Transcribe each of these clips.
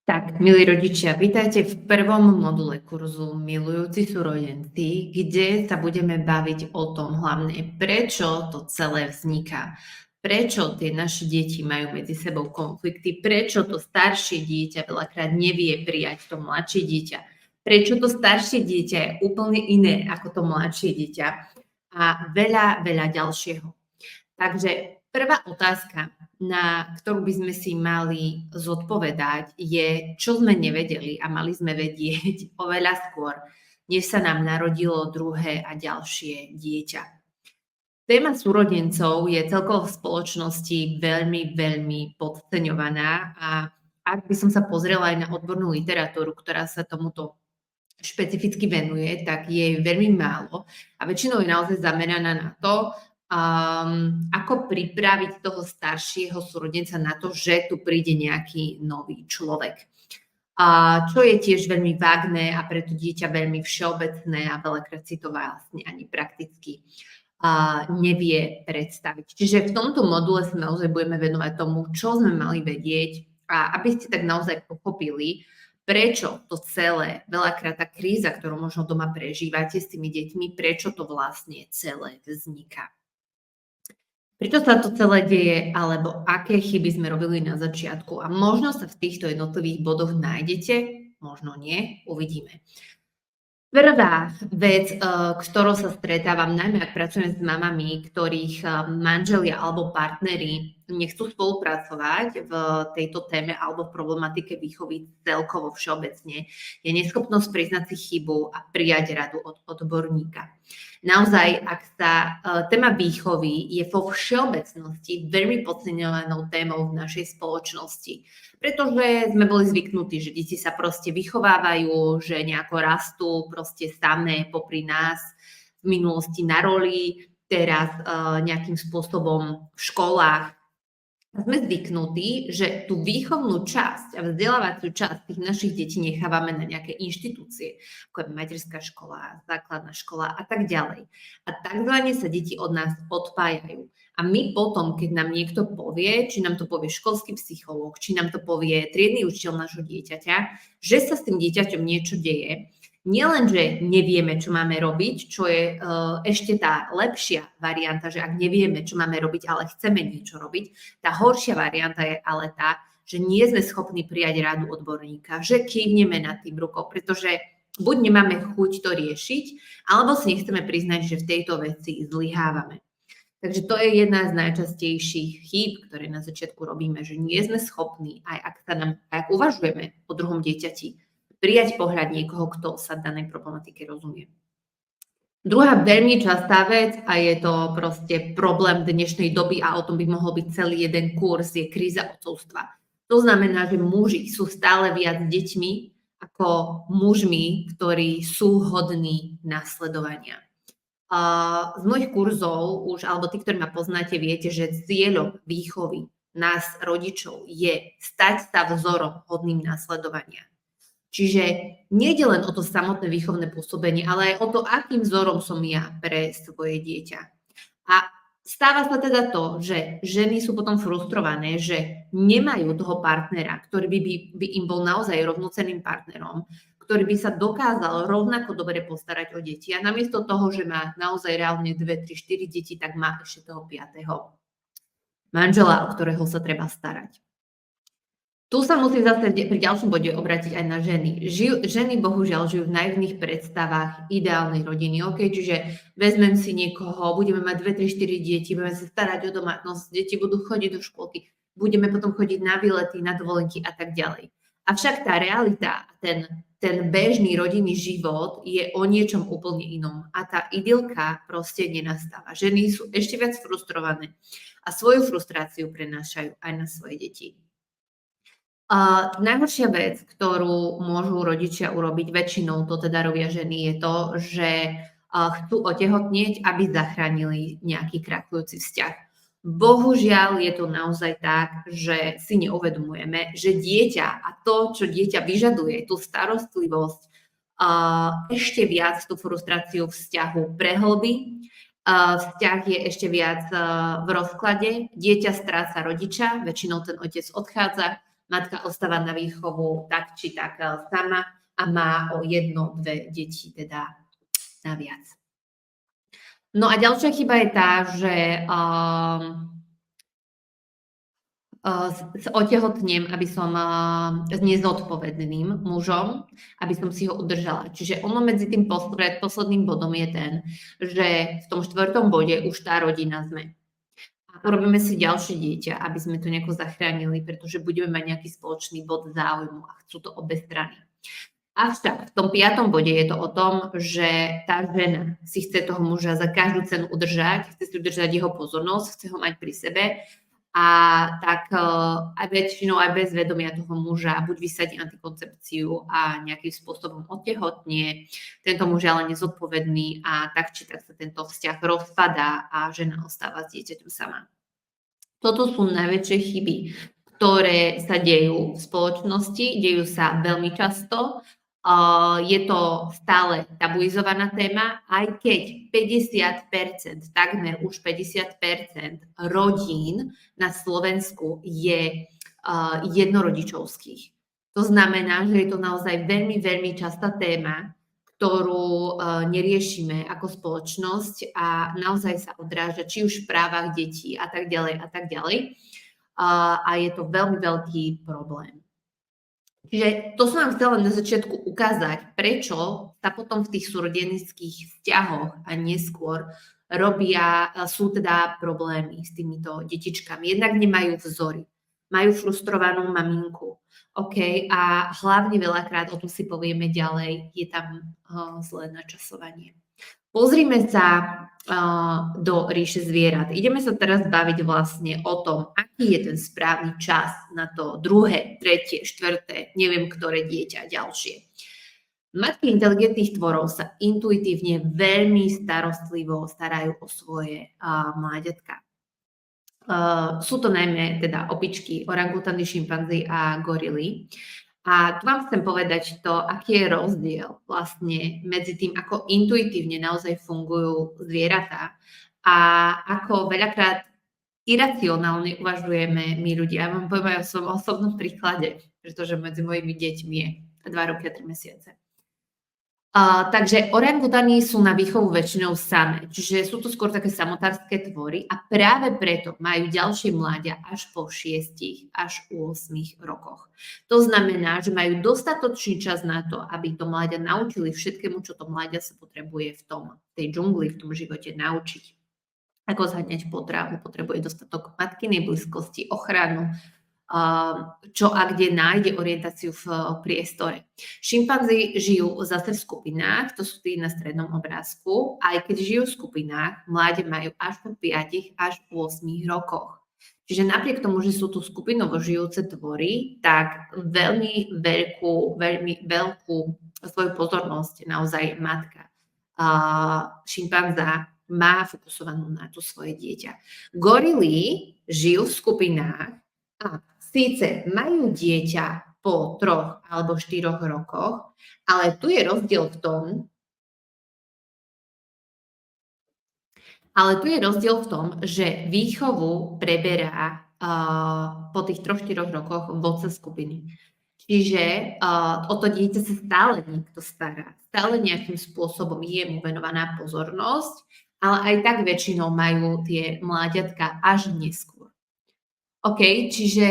Tak, milí rodičia, vítajte v prvom module kurzu Milujúci súrodenci, kde sa budeme baviť o tom hlavne, prečo to celé vzniká. Prečo tie naše deti majú medzi sebou konflikty, prečo to staršie dieťa veľakrát nevie prijať to mladšie dieťa, prečo to staršie dieťa je úplne iné ako to mladšie dieťa a veľa, veľa ďalšieho. Takže prvá otázka, na ktorú by sme si mali zodpovedať, je, čo sme nevedeli a mali sme vedieť oveľa skôr, než sa nám narodilo druhé a ďalšie dieťa. Téma súrodencov je celkovo v spoločnosti veľmi, veľmi podceňovaná a ak by som sa pozrela aj na odbornú literatúru, ktorá sa tomuto špecificky venuje, tak je veľmi málo a väčšinou je naozaj zameraná na to, ako pripraviť toho staršieho súrodenca na to, že tu príde nejaký nový človek. A čo je tiež veľmi vágné a preto dieťa veľmi všeobecné a veľakrát si to vlastne ani prakticky nevie predstaviť. Čiže v tomto module sa naozaj budeme venovať tomu, čo sme mali vedieť a aby ste tak naozaj pochopili, prečo to celé, veľakrát tá kríza, ktorú možno doma prežívate s tými deťmi, prečo to vlastne celé vzniká. Prečo sa to celé deje, alebo aké chyby sme robili na začiatku a možno sa v týchto jednotlivých bodoch nájdete, možno nie, uvidíme. Prvá vec, ktorou sa stretávam, najmä ak pracujem s mamami, ktorých manželia alebo partneri nechcú spolupracovať v tejto téme alebo v problematike výchovy celkovo všeobecne, je neschopnosť priznať si chybu a prijať radu od odborníka. Naozaj, ak sa téma výchovy je vo všeobecnosti veľmi podceňovanou témou v našej spoločnosti, pretože sme boli zvyknutí, že deti sa proste vychovávajú, že nejako rastú proste samé popri nás v minulosti na roli, teraz nejakým spôsobom v školách. Sme zvyknutí, že tú výchovnú časť a vzdelávaciu časť tých našich detí nechávame na nejaké inštitúcie, ako je materská škola, základná škola a tak ďalej. A takzvané sa deti od nás odpájajú. A my potom, keď nám niekto povie, či nám to povie školský psychológ, či nám to povie triedny učiteľ nášho dieťaťa, že sa s tým dieťaťom niečo deje, nielen, že nevieme, čo máme robiť, čo je ešte tá lepšia varianta, že ak nevieme, čo máme robiť, ale chceme niečo robiť, tá horšia varianta je ale tá, že nie sme schopní prijať radu odborníka, že kývneme nad tým rukou, pretože buď nemáme chuť to riešiť, alebo si nechceme priznať, že v tejto veci zlyhávame. Takže to je jedna z najčastejších chýb, ktoré na začiatku robíme, že nie sme schopní, aj ak uvažujeme o druhom dieťati, prijať pohľad niekoho, kto sa danej problematike rozumie. Druhá veľmi častá vec, a je to proste problém dnešnej doby a o tom by mohol byť celý jeden kurz, je kríza otcovstva. To znamená, že muži sú stále viac deťmi ako mužmi, ktorí sú hodní nasledovania. Z mojich kurzov už, alebo tí, ktorí ma poznáte, viete, že cieľom výchovy nás, rodičov, je stať sa vzorom hodným nasledovania. Čiže nejde len o to samotné výchovné pôsobenie, ale aj o to, akým vzorom som ja pre svoje dieťa. A stáva sa teda to, že ženy sú potom frustrované, že nemajú toho partnera, ktorý by im bol naozaj rovnocenným partnerom, ktorý by sa dokázal rovnako dobre postarať o deti. A namiesto toho, že má naozaj reálne 2, 3, 4 deti, tak má ešte toho 5. manžela, o ktorého sa treba starať. Tu sa musím zase pri ďalšom bode obrátiť aj na ženy. Ženy bohužiaľ žijú v naivných predstavách ideálnej rodiny. OK, čiže vezmem si niekoho, budeme mať 2, 3, 4 deti, budeme sa starať o domácnosť, deti budú chodiť do škôlky, budeme potom chodiť na výlety, na dovolenky a tak ďalej. Avšak tá realita, ten bežný rodinný život je o niečom úplne inom a tá idylka proste nenastáva. Ženy sú ešte viac frustrované a svoju frustráciu prenášajú aj na svoje deti. Najhoršia vec, ktorú môžu rodičia urobiť, väčšinou to teda robia ženy, je to, že chcú otehotnieť, aby zachránili nejaký krachujúci vzťah. Bohužiaľ je to naozaj tak, že si neuvedomujeme, že dieťa a to, čo dieťa vyžaduje, tú starostlivosť, ešte viac tú frustráciu vzťahu prehlbí. Vzťah je ešte viac v rozklade, dieťa stráca rodiča, väčšinou ten otec odchádza, matka ostáva na výchovu tak či tak sama a má o 1-2 deti teda naviac. No a ďalšia chyba je tá, že otehotnem, aby som s nezodpovedným mužom, aby som si ho udržala. Čiže ono medzi tým posledným bodom je ten, že v tom 4. bode už tá rodina sme. A urobíme si ďalšie dieťa, aby sme to nejako zachránili, pretože budeme mať nejaký spoločný bod záujmu a chcú to obe strany. Avšak v tom 5. bode je to o tom, že tá žena si chce toho muža za každú cenu udržať, chce si udržať jeho pozornosť, chce ho mať pri sebe a tak aj väčšinou aj bez vedomia toho muža buď vysadí antikoncepciu a nejakým spôsobom otehotnie, tento muž je ale nezodpovedný a tak či tak sa tento vzťah rozpadá a žena ostáva s dieťaťom sama. Toto sú najväčšie chyby, ktoré sa dejú v spoločnosti, dejú sa veľmi často. Je to stále tabuizovaná téma, aj keď 50%, takmer už 50% rodín na Slovensku je jednorodičovských. To znamená, že je to naozaj veľmi, veľmi častá téma, ktorú neriešime ako spoločnosť a naozaj sa odráža či už v právach detí a tak ďalej a tak ďalej. A je to veľmi veľký problém. Čiže to som vám chcela na začiatku ukázať, prečo sa potom v tých súrodenských vzťahoch a neskôr sú teda problémy s týmito detičkami. Jednak nemajú vzory, majú frustrovanú maminku, OK, a hlavne veľakrát, o tom si povieme ďalej, je tam zlé načasovanie. Pozrime sa do ríše zvierat. Ideme sa teraz baviť vlastne o tom, aký je ten správny čas na to 2., 3., 4., neviem ktoré dieťa ďalšie. Matky inteligentných tvorov sa intuitívne veľmi starostlivo starajú o svoje mláďatka. Sú to najmä teda opičky, orangutany, šimpanzi a gorily. A tu vám chcem povedať to, aký je rozdiel vlastne medzi tým, ako intuitívne naozaj fungujú zvieratá a ako veľakrát iracionálne uvažujeme my ľudia. Ja vám poviem aj o svojom osobnom príklade, pretože medzi mojimi deťmi je 2 roky a 3 mesiace. Takže orangutany sú na výchovu väčšinou samé, čiže sú to skôr také samotárske tvory a práve preto majú ďalšie mláďa až po 6 až 8 rokoch. To znamená, že majú dostatočný čas na to, aby to mláďa naučili všetkému, čo to mláďa sa potrebuje v tej džungli, v tom živote naučiť. Ako zháňať potravu, potrebuje dostatok matkinej blízkosti, ochranu, čo a kde nájde orientáciu v priestore. Šimpanzi žijú zase v skupinách, to sú tí na strednom obrázku, aj keď žijú v skupinách, mláde majú až po 5 až 8 rokoch. Čiže napriek tomu, že sú tu skupinovo žijúce tvory, tak veľmi veľkú svoju pozornosť naozaj matka šimpanza má fokusovanú na to svoje dieťa. Gorily žijú v skupinách a síce majú dieťa po 3 alebo 4 rokoch, ale tu je rozdiel v tom, že výchovu preberá po tých 3-4 rokoch vodca skupiny. Čiže o to dieťa sa stále niekto stará, stále nejakým spôsobom je mu venovaná pozornosť, ale aj tak väčšinou majú tie mláďatka až neskôr. OK, čiže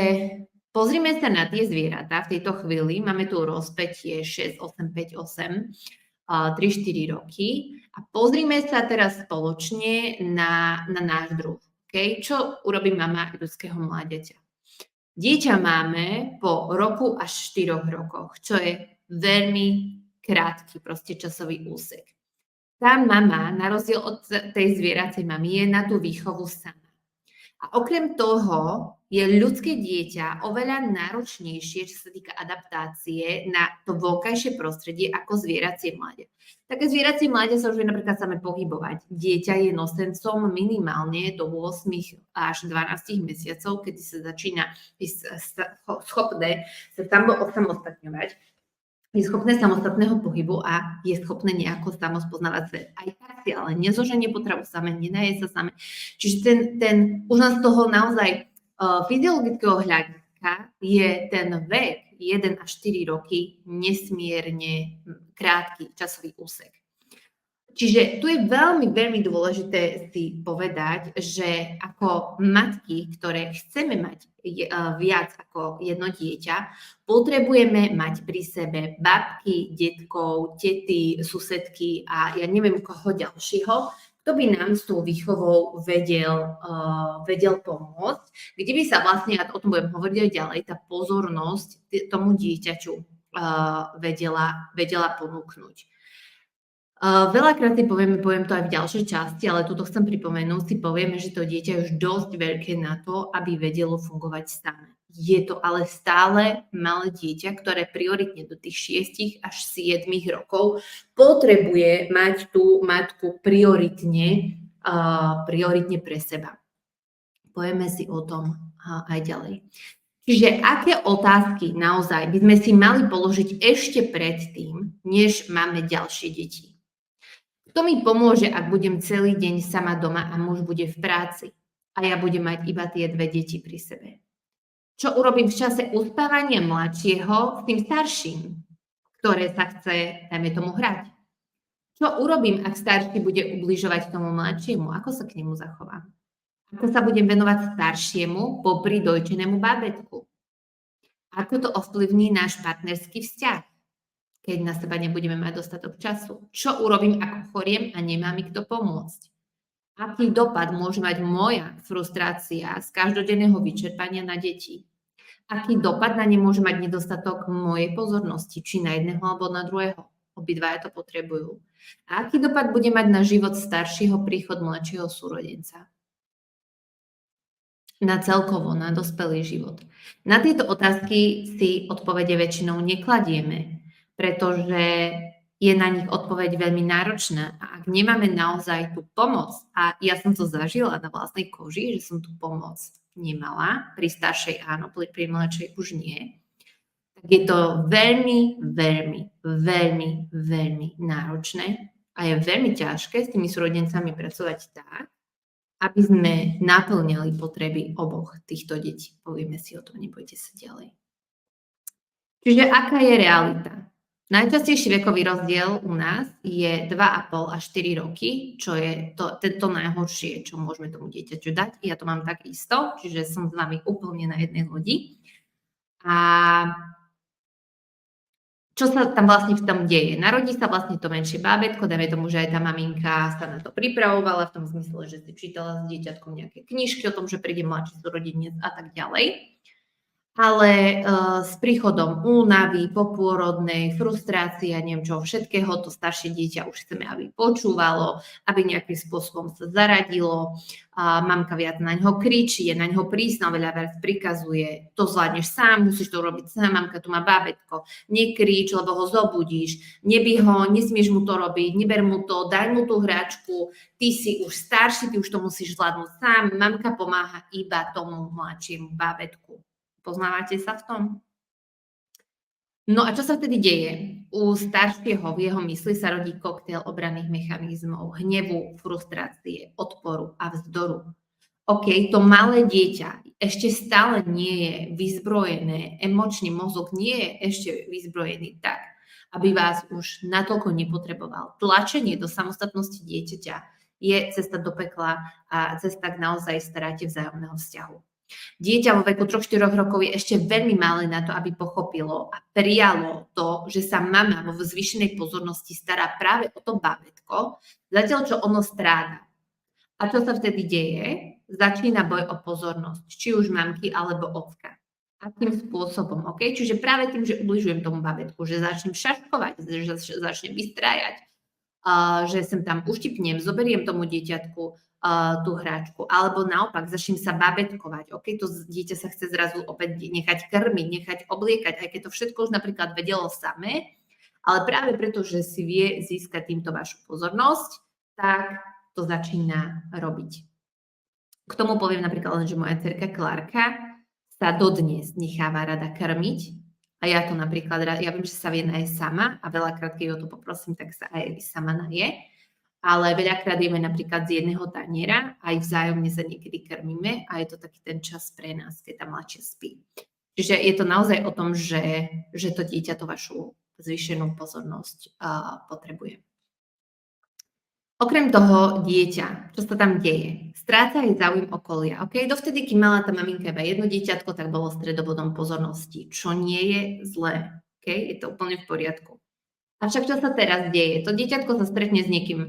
pozrime sa na tie zvieratá v tejto chvíli. Máme tu rozpätie 6, 8, 5, 8, 3, 4 roky. A pozrime sa teraz spoločne na náš druh. Okay? Čo urobí mama ľudského mláďaťa? Dieťa máme po roku až 4 rokoch, čo je veľmi krátky proste časový úsek. Tá mama, na rozdiel od tej zvieracej mamy, je na tú výchovu sama. A okrem toho je ľudské dieťa oveľa náročnejšie, čo sa týka adaptácie na to vonkajšie prostredie ako zvieracie mláďa. Také zvieracie mláďa sa už vie napríklad same pohybovať. Dieťa je nosencom minimálne do 8 až 12 mesiacov, kedy sa začína schopné sa osamostatňovať. Je schopné samostatného pohybu a je schopné nejako samospoznávať svet. Aj tak si ale nezoženie potravu same, nenaje sa same. Čiže ten už nás z toho naozaj fyziologického hľadiska dieťatka je ten vek 1 až 4 roky nesmierne krátky časový úsek. Čiže tu je veľmi, veľmi dôležité si povedať, že ako matky, ktoré chceme mať viac ako jedno dieťa, potrebujeme mať pri sebe babky, detkov, tety, susedky a ja neviem koho ďalšieho, kto by nám s tou výchovou vedel pomôcť, kde by sa vlastne, a o tom budem hovoriť aj ďalej, tá pozornosť tomu dieťaťu vedela ponúknuť. Veľakrát si poviem to aj v ďalšej časti, ale tuto chcem pripomenúť, si povieme, že to dieťa je už dosť veľké na to, aby vedelo fungovať samé. Je to ale stále malé dieťa, ktoré prioritne do tých 6 až 7 rokov potrebuje mať tú matku prioritne pre seba. Povieme si o tom aj ďalej. Čiže aké otázky naozaj by sme si mali položiť ešte predtým, než máme ďalšie deti? Kto mi pomôže, ak budem celý deň sama doma a muž bude v práci a ja budem mať iba tie 2 deti pri sebe? Čo urobím v čase uspávania mladšieho s tým starším, ktoré sa chce, dajme tomu, hrať? Čo urobím, ak starší bude ubližovať tomu mladšiemu? Ako sa k nemu zachovám? Ako sa budem venovať staršiemu popri dojčenému bábätku? Ako to ovplyvní náš partnerský vzťah, keď na seba nebudeme mať dostatok času? Čo urobím, ako choriem a nemá mi kto pomôcť? Aký dopad môže mať moja frustrácia z každodenného vyčerpania na deti? Aký dopad na ne môže mať nedostatok mojej pozornosti, či na jedného alebo na druhého? Obidvaja to potrebujú. A aký dopad bude mať na život staršieho príchod mladšieho súrodenca? Na celkovo, na dospelý život. Na tieto otázky si odpovede väčšinou nekladieme, pretože je na nich odpoveď veľmi náročná. A ak nemáme naozaj tú pomoc, a ja som to zažila na vlastnej koži, že som tú pomoc nemala, pri staršej áno, pri mladšej už nie, tak je to veľmi, veľmi, veľmi, veľmi náročné a je veľmi ťažké s tými súrodencami pracovať tak, aby sme naplňali potreby oboch týchto detí. Povieme si o tom, nebojte sa ďalej. Čiže aká je realita? Najčastejší vekový rozdiel u nás je 2,5 až 4 roky, čo je to najhoršie, čo môžeme tomu dieťaťu dať. Ja to mám takisto, čiže som s vami úplne na jednej lodi. A čo sa tam vlastne v tom deje? Narodí sa vlastne to menšie bábätko, dajme tomu, že aj tá maminka sa na to pripravovala v tom zmysle, že si čítala s dieťatkom nejaké knižky o tom, že príde mladší súrodenec a tak ďalej. Ale s príchodom únavy, popôrodnej, frustrácie a neviem čo všetkého, to staršie dieťa už chceme, aby počúvalo, aby nejakým spôsobom sa zaradilo. Mamka viac na ňo kričí, je na ňo prísna, veľa viac prikazuje, to zvládneš sám, musíš to robiť sám, mamka tu má bábätko, nekrič, lebo ho zobudíš, nebij ho, nesmieš mu to robiť, neber mu to, daj mu tú hračku, ty si už starší, ty už to musíš zvládnuť sám, mamka pomáha iba tomu mladšiemu bábätku. Poznávate sa v tom? No a čo sa vtedy deje? U staršieho v jeho mysli sa rodí koktail obranných mechanizmov, hnevu, frustrácie, odporu a vzdoru. OK, to malé dieťa ešte stále nie je vyzbrojené, emočný mozog nie je ešte vyzbrojený tak, aby vás už natoľko nepotreboval. Tlačenie do samostatnosti dieťaťa je cesta do pekla a cesta k naozaj staráte vzájomného vzťahu. Dieťa vo veku 3-4 rokov je ešte veľmi malé na to, aby pochopilo a prijalo to, že sa mama vo zvýšenej pozornosti stará práve o to bábätko, zatiaľ čo ono stráda. A čo sa vtedy deje? Začína boj o pozornosť, či už mamky alebo ocka. Akým spôsobom? Okay? Čiže práve tým, že ubližujem tomu bábätku, že začnem šaškovať, že začnem vystrájať, že sem tam uštipnem, zoberiem tomu dieťatku tú hráčku, alebo naopak začnem sa bábätkovať. OK, to dieťa sa chce zrazu opäť nechať krmiť, nechať obliekať, aj keď to všetko už napríklad vedelo samé, ale práve preto, že si vie získať týmto vašu pozornosť, tak to začína robiť. K tomu poviem napríklad len, že moja dcerka Klárka sa dodnes necháva rada krmiť a ja to napríklad, ja viem, že sa vie najesť sama a veľakrát, keď ho to poprosím, tak sa aj sama naje. Ale veľakrát jeme napríklad z jedného taniera, aj vzájomne sa niekedy krmíme a je to taký ten čas pre nás, keď tá mladšia spí. Čiže je to naozaj o tom, že to dieťa to vašu zvýšenú pozornosť potrebuje. Okrem toho dieťa, čo sa tam deje? Stráca aj záujem okolia. Okay? Dovtedy, keď mala tá maminka iba jedno dieťatko, tak bolo stredobodom pozornosti, čo nie je zlé. Okay? Je to úplne v poriadku. Avšak čo sa teraz deje? To dieťatko sa stretne s niekým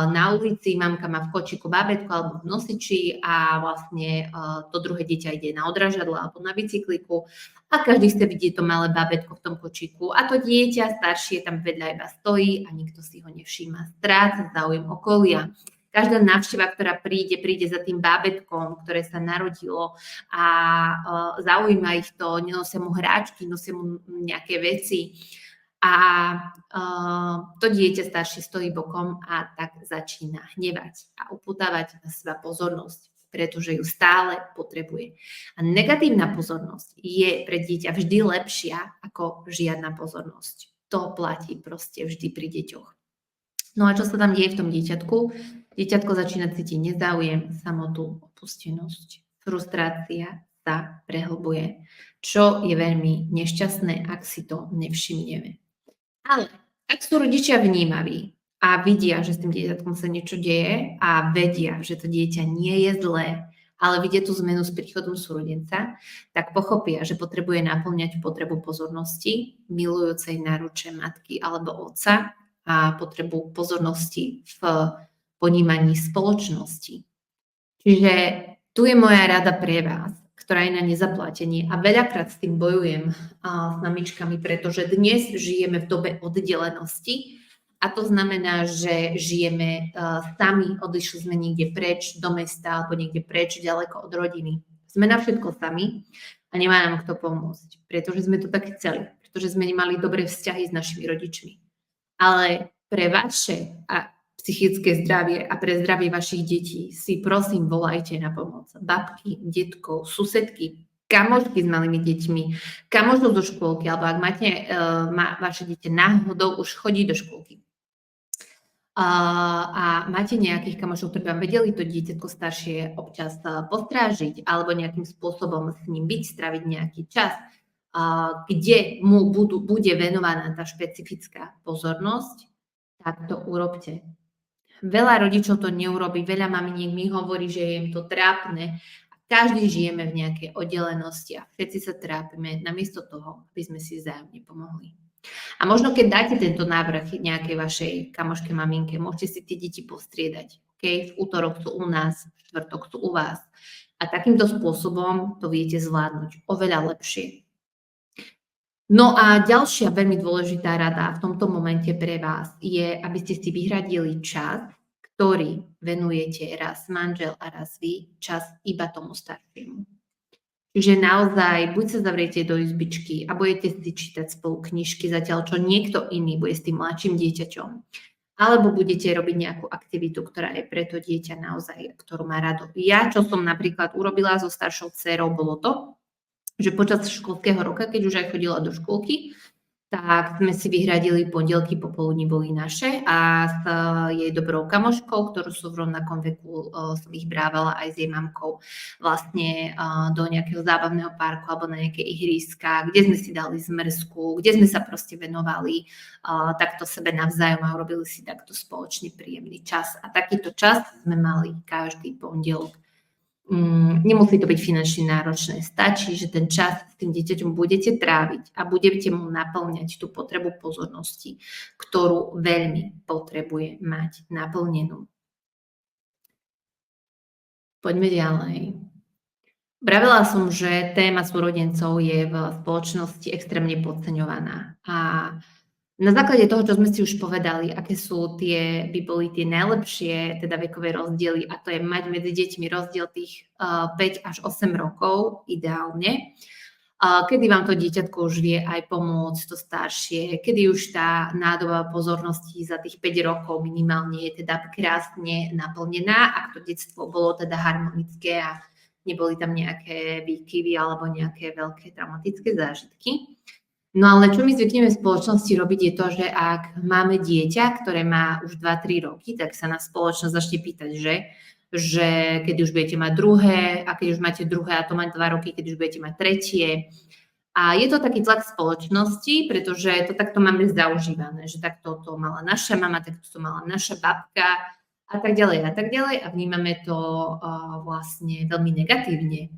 na ulici, mamka má v kočiku bábätko alebo v nosiči a vlastne to druhé dieťa ide na odrážadle alebo na bicykliku a každý chce vidieť to malé bábätko v tom kočiku a to dieťa staršie tam vedľa iba stojí a nikto si ho nevšíma. Stráca záujem okolia. Každá návšteva, ktorá príde za tým bábätkom, ktoré sa narodilo a zaujíma ich to, nosia mu hráčky, nosia mu nejaké veci. A to dieťa staršie stojí bokom a tak začína hnevať a upútavať na seba pozornosť, pretože ju stále potrebuje. A negatívna pozornosť je pre dieťa vždy lepšia ako žiadna pozornosť. To platí proste vždy pri deťoch. No a čo sa tam deje v tom dieťatku? Dieťatko začína cítiť nezáujem, samotu, opustenosť, frustrácia sa prehlbuje, čo je veľmi nešťastné, ak si to nevšimneme. Ale ak sú rodičia vnímaví a vidia, že s tým dieťatkom sa niečo deje a vedia, že to dieťa nie je zlé, ale vidia tú zmenu s príchodom súrodenca, tak pochopia, že potrebuje naplňať potrebu pozornosti milujúcej náruče matky alebo otca a potrebu pozornosti v ponímaní spoločnosti. Čiže tu je moja rada pre vás, ktorá je na nezaplatenie a veľakrát s tým bojujem s mamičkami, pretože dnes žijeme v dobe oddelenosti a to znamená, že žijeme sami, odišli sme niekde preč do mesta alebo niekde preč ďaleko od rodiny. Sme na všetko sami a nemá nám kto pomôcť, pretože sme to tak chceli, pretože sme nemali dobré vzťahy s našimi rodičmi. Ale pre vaše psychické zdravie a pre zdravie vašich detí si prosím volajte na pomoc babky, detkov, susedky, kamošky s malými deťmi, kamošov zo škôlky, alebo ak máte vaše dieťa náhodou už chodí do škôlky a máte nejakých kamošov, ktorí vám vedeli to dieťatko staršie občas postrážiť alebo nejakým spôsobom s ním byť, straviť nejaký čas, kde mu bude venovaná tá špecifická pozornosť, tak to urobte. Veľa rodičov to neurobí, veľa maminiek mi hovorí, že je im to trápne. Každý žijeme v nejakej oddelenosti a všetci sa trápime namiesto toho, aby sme si vzájomne pomohli. A možno keď dáte tento návrh nejakej vašej kamoške, maminke, môžete si tie deti postriedať. Okay? V útorok sú u nás, v štvrtok sú u vás. A takýmto spôsobom to viete zvládnuť oveľa lepšie. No a ďalšia veľmi dôležitá rada v tomto momente pre vás je, aby ste si vyhradili čas, ktorý venujete raz manžel a raz vy, čas iba tomu staršiemu. Čiže naozaj buď sa zavriete do izbičky a budete si čítať spolu knižky, zatiaľ čo niekto iný bude s tým mladším dieťaťom. Alebo budete robiť nejakú aktivitu, ktorá je pre to dieťa naozaj, ktorú má rado. Ja, čo som napríklad urobila so staršou dcérou, bolo to, že počas školského roka, keď už aj chodila do škôlky, tak sme si vyhradili pondelky popoludní boli naše a s jej dobrou kamoškou, ktorú sú v rovnakom veku, som ich brávala aj s jej mamkou vlastne do nejakého zábavného parku alebo na nejaké ihriska, kde sme si dali zmrzku, kde sme sa proste venovali takto sebe navzájom a urobili si takto spoločný príjemný čas. A takýto čas sme mali každý pondelok. Nemusí to byť finančne náročné. Stačí, že ten čas s tým dieťaťom budete tráviť a budete mu naplňať tú potrebu pozornosti, ktorú veľmi potrebuje mať naplnenú. Poďme ďalej. Vravela som, že téma súrodencov je v spoločnosti extrémne podceňovaná. A na základe toho, čo sme si už povedali, aké by boli tie najlepšie teda vekové rozdiely, a to je mať medzi deťmi rozdiel tých 5 až 8 rokov ideálne, kedy vám to dieťatko už vie aj pomôcť, to staršie, kedy už tá nádoba pozornosti za tých 5 rokov minimálne je teda krásne naplnená, ak to detstvo bolo teda harmonické a neboli tam nejaké výkyvy alebo nejaké veľké traumatické zážitky. No ale čo my zvykneme v spoločnosti robiť je to, že ak máme dieťa, ktoré má už 2-3 roky, tak sa nás spoločnosť začne pýtať, že keď už budete mať druhé a keď už máte druhé a to má 2 roky, keď už budete mať tretie A je to taký tlak spoločnosti, pretože to takto máme zaužívané, že takto to mala naša mama, takto to mala naša babka a tak ďalej a tak ďalej a vnímame to vlastne veľmi negatívne.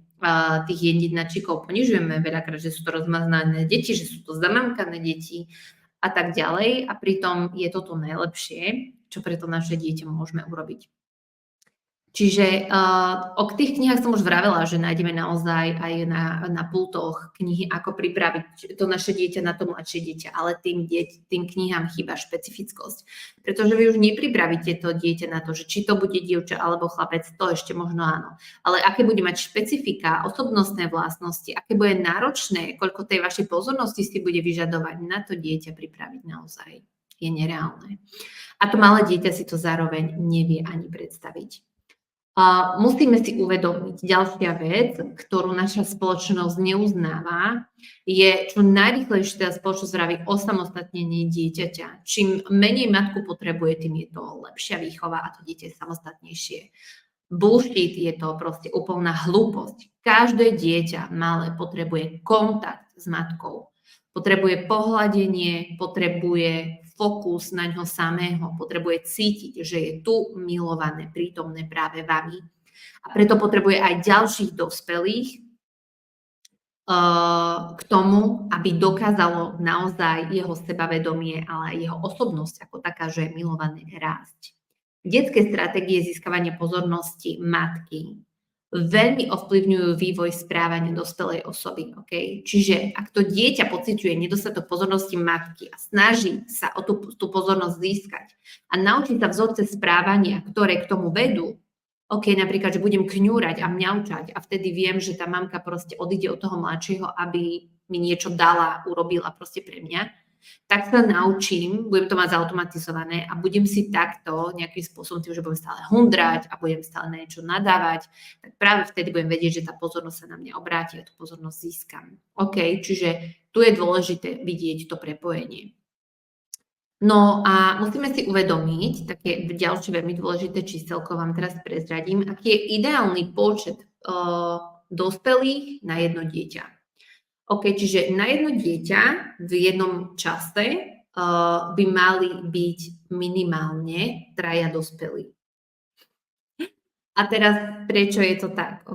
Tých jedinačíkov ponižujeme veľakrát, že sú to rozmaznané deti, že sú to zamamkané deti a tak ďalej a pritom je toto najlepšie, čo pre to naše dieťa môžeme urobiť. Čiže o tých knihách som už vravela, že nájdeme naozaj aj na pultoch knihy, ako pripraviť to naše dieťa na to mladšie dieťa, ale tým knihám chýba špecifickosť. Pretože vy už nepripravíte to dieťa na to, že či to bude dievča alebo chlapec, to ešte možno áno. Ale aké bude mať špecifika, osobnostné vlastnosti, aké bude náročné, koľko tej vašej pozornosti si bude vyžadovať, na to dieťa pripraviť naozaj je nereálne. A to malé dieťa si to zároveň nevie ani predstaviť. Musíme si uvedomiť ďalšia vec, ktorú naša spoločnosť neuznáva, je čo najrýchlejšie tá spoločnosť vraví osamostatnenie dieťaťa. Čím menej matku potrebuje, tým je to lepšia výchova a to dieťa je samostatnejšie. Bullshit, je to proste úplná hlúposť. Každé dieťa malé potrebuje kontakt s matkou. Potrebuje pohľadenie, potrebuje fokus na ňo samého, potrebuje cítiť, že je tu milované, prítomné práve vami. A preto potrebuje aj ďalších dospelých k tomu, aby dokázalo naozaj jeho sebavedomie, ale aj jeho osobnosť ako taká, že je milované, rásť. Detské stratégie získavania pozornosti matky veľmi ovplyvňujú vývoj správania dospelej osoby. Okay? Čiže ak to dieťa pociťuje nedostatok pozornosti matky a snaží sa o tú pozornosť získať a naučiť sa vzorce správania, ktoré k tomu vedú, napríklad, že budem kňúrať a mňaučať a vtedy viem, že tá mamka proste odíde od toho mladšieho, aby mi niečo dala, urobila proste pre mňa, tak sa naučím, budem to mať zautomatizované a budem si takto nejakým spôsobom tým, že budem stále hundrať a budem stále na niečo nadávať, tak práve vtedy budem vedieť, že tá pozornosť sa na mňa obráti a tú pozornosť získam. Čiže tu je dôležité vidieť to prepojenie. No a musíme si uvedomiť, také ďalšie veľmi dôležité číselko vám teraz prezradím, aký je ideálny počet dospelých na jedno dieťa. Čiže na jedno dieťa v jednom čase by mali byť minimálne 3 dospelí. A teraz prečo je to tak?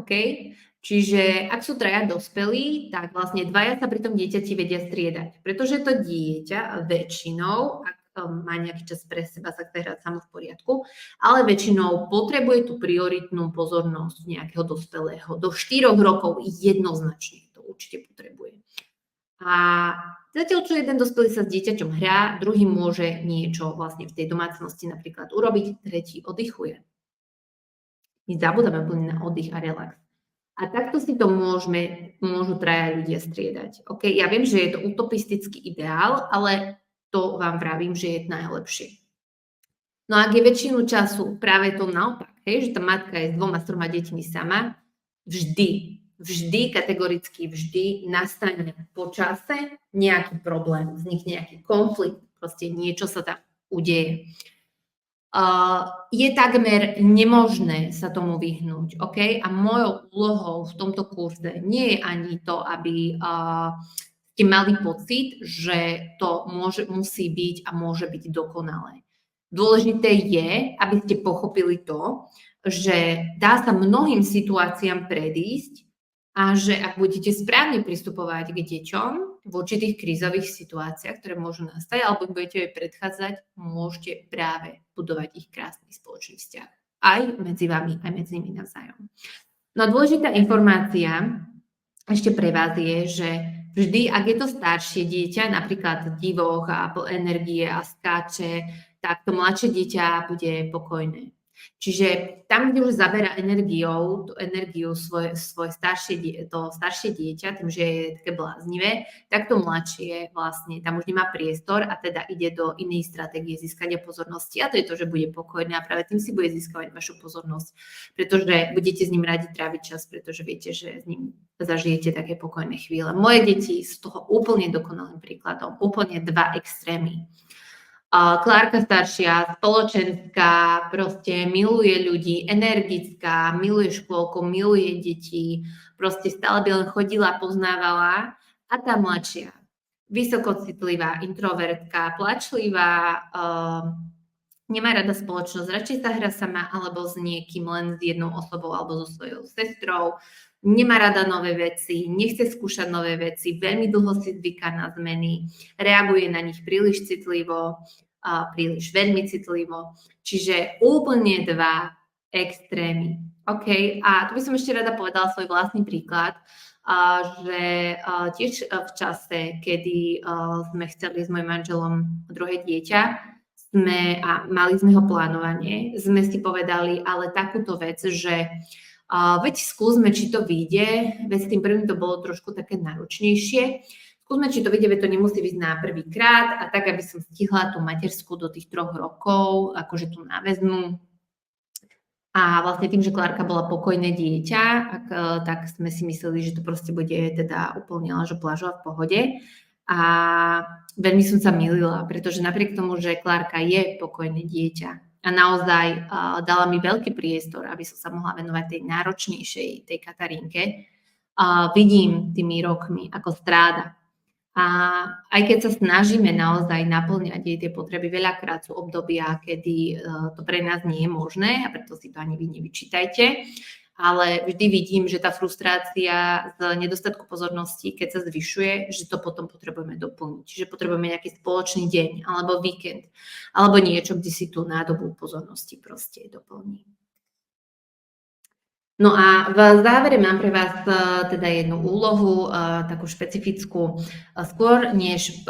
Čiže ak sú 3 dospelí, tak vlastne 2 sa pri tom dieťati vedia striedať. Pretože to dieťa väčšinou, ak má nejaký čas pre seba, sa chce hrať samo v poriadku, ale väčšinou potrebuje tú prioritnú pozornosť nejakého dospelého. Do 4 rokov jednoznačne to určite potrebuje. A zatiaľ, čo jeden dospelý sa s dieťaťom hrá, druhý môže niečo vlastne v tej domácnosti napríklad urobiť, tretí oddychuje. My zabudáme úplne na oddych a relax. A takto si to môžu 3 ľudia striedať. Ja viem, že je to utopistický ideál, ale to vám vravím, že je najlepšie. No a ak je väčšinu času práve to naopak, že tá matka je s 2-3 deťmi sama, vždy, kategoricky vždy nastane po čase nejaký problém, vznikne nejaký konflikt, proste niečo sa tam udeje. Je takmer nemožné sa tomu vyhnúť, A mojou úlohou v tomto kurze nie je ani to, aby ste mali pocit, že to musí byť a môže byť dokonalé. Dôležité je, aby ste pochopili to, že dá sa mnohým situáciám predísť a že ak budete správne pristupovať k deťom v určitých krízových situáciách, ktoré môžu nastať, alebo budete jej predchádzať, môžete práve budovať ich krásny spoločný vzťah. Aj medzi vami, aj medzi nimi navzájom. No a dôležitá informácia ešte pre vás je, že vždy, ak je to staršie dieťa, napríklad divoch a energie a skáče, tak to mladšie dieťa bude pokojné. Čiže tam, kde už zabera tú energiu svoje staršie dieťa, tým, že je také bláznivé, tak to mladšie vlastne tam už nemá priestor a teda ide do inej stratégie získania pozornosti. A to je to, že bude pokojné a práve tým si bude získavať vašu pozornosť, pretože budete s ním radi tráviť čas, pretože viete, že s ním zažijete také pokojné chvíle. Moje deti sú toho úplne dokonalým príkladom, úplne 2 extrémy. Klárka staršia, spoločenská, proste miluje ľudí, energická, miluje škôlku, miluje deti, proste stále by len chodila, poznávala A tá mladšia, vysokocitlivá, introvertka, plačlivá, nemá rada spoločnosť, radšej sa hrá sama alebo s niekým, len s jednou osobou alebo so svojou sestrou, nemá rada nové veci, nechce skúšať nové veci, veľmi dlho si zvyká na zmeny, reaguje na nich príliš citlivo, príliš veľmi citlivo. Čiže úplne dva extrémy. OK? A tu by som ešte rada povedala svoj vlastný príklad, že tiež v čase, kedy sme chceli s mojim manželom druhé dieťa, a mali sme ho plánovanie, sme si povedali ale takúto vec, že veď skúsme, či to vyjde, veď s tým prvým to bolo trošku také náročnejšie, skúsme, či to vyjde, veď to nemusí byť na prvýkrát a tak, aby som stihla tú materskú do tých 3 rokov, akože tú náväznú. A vlastne tým, že Klárka bola pokojné dieťa, tak sme si mysleli, že to proste bude teda úplne plážová v pohode. A veľmi som sa mýlila, pretože napriek tomu, že Klárka je pokojné dieťa a naozaj dala mi veľký priestor, aby som sa mohla venovať tej náročnejšej, tej Katarínke, vidím tými rokmi, ako stráda. A aj keď sa snažíme naozaj naplňať jej tie potreby, veľakrát sú obdobia, kedy to pre nás nie je možné a preto si to ani vy nevyčítajte. Ale vždy vidím, že tá frustrácia z nedostatku pozornosti, keď sa zvyšuje, že to potom potrebujeme doplniť. Čiže potrebujeme nejaký spoločný deň alebo víkend alebo niečo, kde si tú nádobu pozornosti proste doplní. No a v závere mám pre vás teda jednu úlohu, takú špecifickú. Skôr, než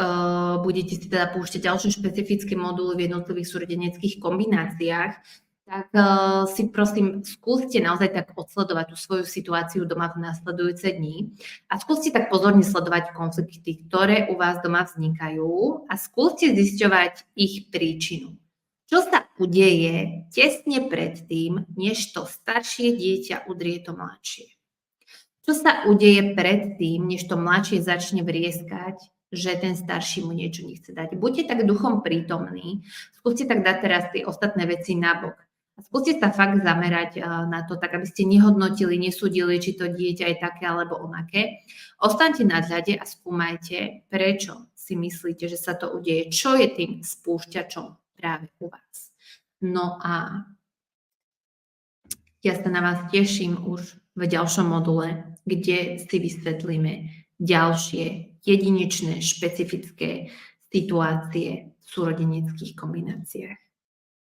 budete si teda púšťať ďalšie špecifické moduly v jednotlivých súrodeneckých kombináciách, tak si prosím skúste naozaj tak odsledovať tú svoju situáciu doma v nasledujúce dni a skúste tak pozorne sledovať konflikty, ktoré u vás doma vznikajú a skúste zisťovať ich príčinu. Čo sa udeje tesne predtým, než to staršie dieťa udrie to mladšie? Čo sa udeje predtým, než to mladšie začne vrieskať, že ten starší mu niečo nechce dať? Buďte tak duchom prítomní, skúste tak dať teraz tie ostatné veci nabok. A skúste sa fakt zamerať na to, tak aby ste nehodnotili, nesúdili, či to dieťa je také alebo onaké. Ostaňte na hľade a skúmajte, prečo si myslíte, že sa to udeje, čo je tým spúšťačom práve u vás. No a ja sa na vás teším už v ďalšom module, kde si vysvetlíme ďalšie jedinečné, špecifické situácie v súrodeneckých kombináciách.